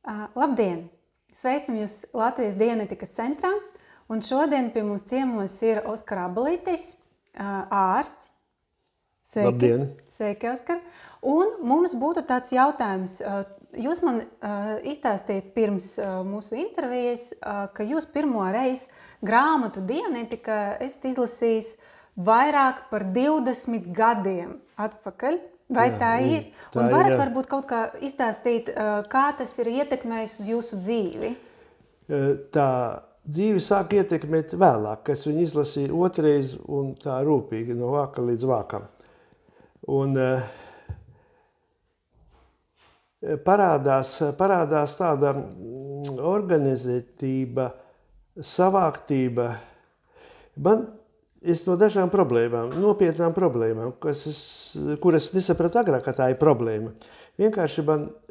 Labdien! Sveicam jūs Latvijas Dijanētikas centrā, un šodien pie mums ciemos ir Oskar Abalītis, ārsts. Sveiki! Labdien! Sveiki, Oskar! Un mums būtu tāds jautājums. Jūs man izstāstījāt pirms mūsu intervijas, ka jūs pirmo reizi grāmatu Dijanētika esat izlasījis vairāk par 20 gadiem atpakaļ. Vai jā, tā ir? Un varat varbūt kaut kā izstāstīt, kā tas ir ietekmējis uz jūsu dzīvi? Tā dzīve sāk ietekmēt vēlāk, kas viņu izlasīja otrais un tā rūpīgi no vāka līdz vākam. Un parādās tāda organizētība, savāktība. Es no dažām problēmām, nopietnām problēmām, kuras nesapratu agrāk, ka tā ir problēma. Vienkārši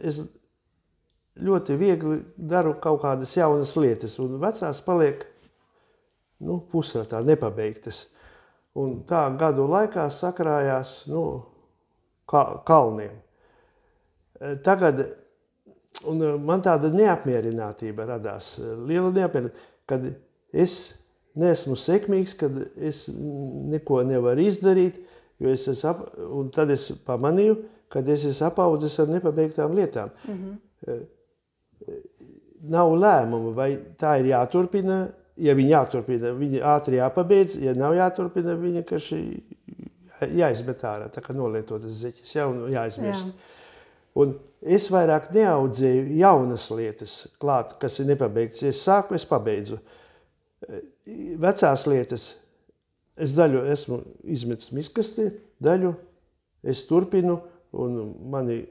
es ļoti viegli daru kaut kādas jaunas lietas, un vecās paliek pusratā, nepabeigtas. Un tā gadu laikā sakrājās kalniem. Tagad man tāda neapmierinātība radās, liela neapmierinātība, kad es neesmu sekmīgs, kad es neko nevaru izdarīt, un tad es pamanīju, kad es esmu apaudzis ar nepabeigtām lietām. Nav lēmumu, vai tā ir jāturpina. Ja viņa jāturpina, viņa ātri jāpabeidz. Ja nav jāturpina, viņa jāizmet ārā, tā kā nolietotas zeķes, un jāizmirst. Un es vairāk neaudzēju jaunas lietas klāt, kas ir nepabeigts. Ja es sāku, es pabeidzu. Vecās lietas, es daļu esmu izmetis miskastī, daļu es turpinu, un man ir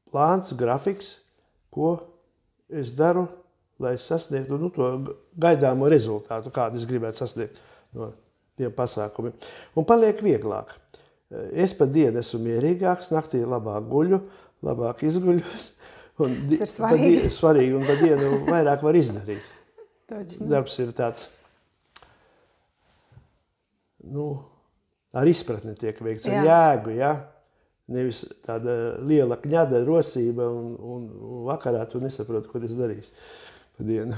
plāns, grafiks, ko es daru, lai es sasniegtu to gaidāmo rezultātu, kādu es gribētu sasniegt no tiem pasākumiem. Un paliek vieglāk. Es pa dienu esmu mierīgāks, naktī labāk guļu, labāk izguļos. Tas ir svarīgi. Svarīgi, un pa dienu vairāk var izdarīt. Darbs ir tāds, ar izpratni tiek veikts, ar jēgu, nevis tāda liela kņada, rosība, un vakarā tu nesaproti, ko es darīšu pa dienu.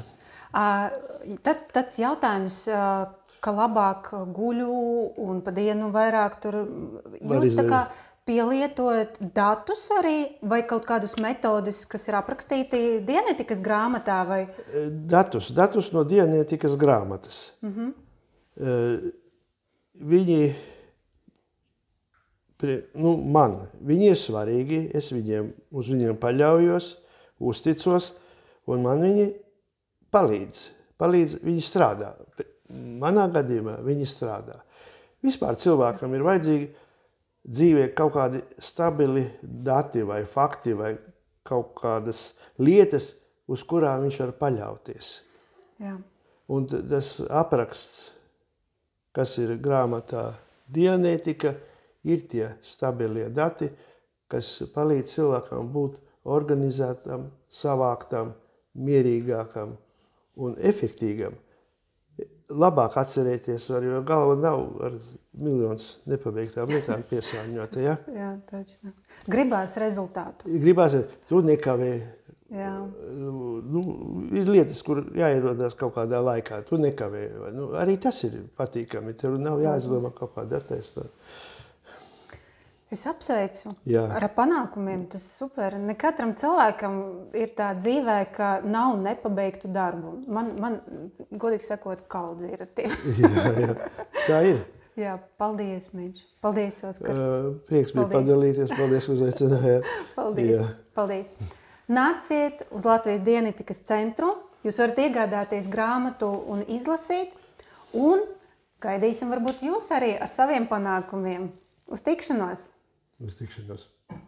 Tāds jautājums, ka labāk guļu un pa dienu vairāk tur, jūs tā kā pielietojat datus arī, vai kaut kādus metodus, kas ir aprakstīti Dijanētikas grāmatā? Vai? Datus no Dijanētikas grāmatas. Viņi ir svarīgi, es uz viņiem paļaujos, uzticos, un man viņi palīdz, viņi strādā. Manā gadījumā viņi strādā. Vispār cilvēkam ir vajadzīgi dzīvē kaut kādi stabili dati vai fakti vai kaut kādas lietas, uz kurām viņš var paļauties. Jā. Un tas apraksts, kas ir grāmatā Dijanētika, ir tie stabilie dati, kas palīdz cilvēkam būt organizētam, savāktam, mierīgākam un efektīgam. Labāk atcerēties var, jo galva nav ar miljonus nepabeigtām lietām piesārņota. Ja? Jā, taču. Gribās rezultātu. Gribās, tu nekavē. Jā. Ir lietas, kur jāierodās kaut kādā laikā, tu nekavē. Arī tas ir patīkami, tev nav jāizdomā kaut kāda attaisnota. Es apsveicu ar panākumiem, tas super. Ne katram cilvēkam ir tā dzīvē, ka nav nepabeigtu darbu. Man godīgi sakot, kaudzi ir ar tiem. Jā, tā ir. Jā, paldies, Miņš. Paldies, Oskar. Prieks bija padalīties, paldies, uzaicinājāt. Paldies. Nāciet uz Latvijas Dijanētikas centru. Jūs varat iegādāties grāmatu un izlasīt. Un gaidīsim varbūt jūs arī ar saviem panākumiem. Uz tikšanos! Uz tikšanos!